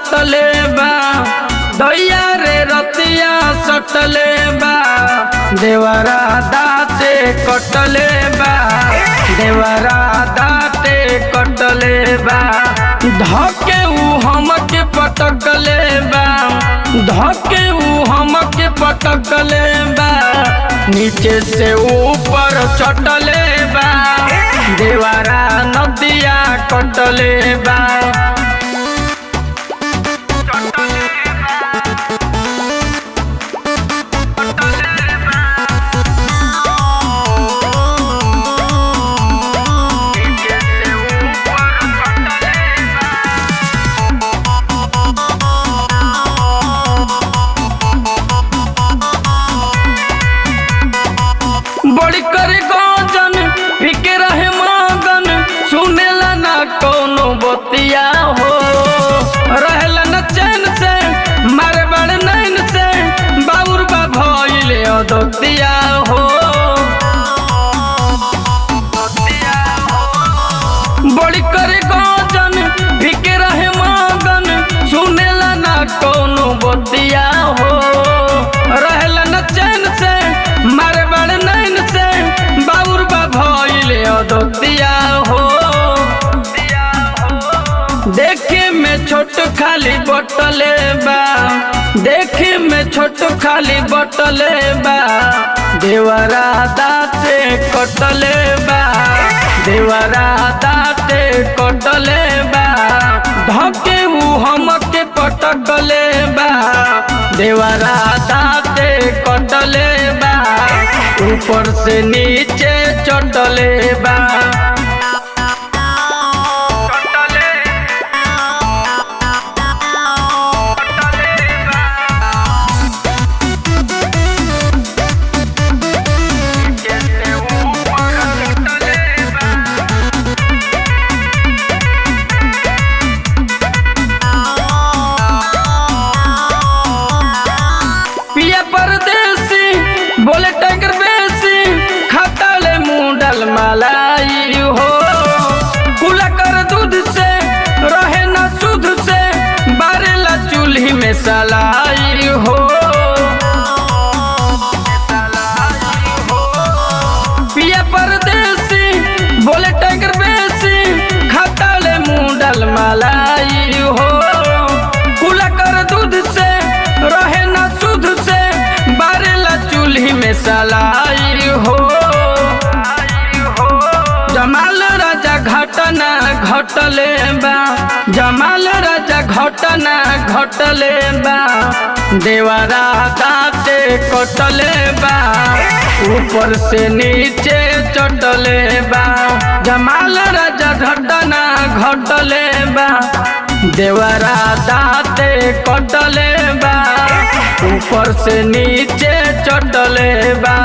सटले बा दैया रे रतिया सटले बा देवरा दाते कटले बा देवरा दाते कटले बा धके ऊ हमके पटकले बा धके ऊ हमके पटकले बा नीचे से ऊपर चटले बा देवरा नदिया कटले बा बड़ी करे गजन फिके रहे मगन सुनेला ना कोनो बतिया हो रहेला न चैन से मारे बड़े नैन से बाउर बा भइले अदतिया हो बड़ी करे गजन फिके रहे मगन सुनेला ना कोनो बतिया हो रहेला न चैन से मारे बड़े नैन से बाउर बा भइले अदतिया हो देखे में छोट खाली बटले बा देखे में छोट खाली बटले बा देवरा दाते कटले बा देवरा दाते कटले बा धके ऊ हमके पटकले बा देवरा दाते कटले बा ऊपर से नीचे चटले बा पिया परदेसी बोले टैंकर बेसी खटले मुंडल मलाई हो कुला कर दूध से रहे न सुध से बारेला चूल्ही में सलाई हो पिया परदेसी बोले टैंकर बेसी खटले मुंडल मलाई हो कुला कर दूध से रहे न सुध से बारेला चूल्ही में सलाई हो जमाल राजा घटना घटले बा जमाल राजा घटना घटले बा देवरा दाते कटले बा ऊपर से नीचे चटले बा जमाल राजा घटना घटले बा देवरा दाते कटले बा ऊपर से नीचे चटले बा।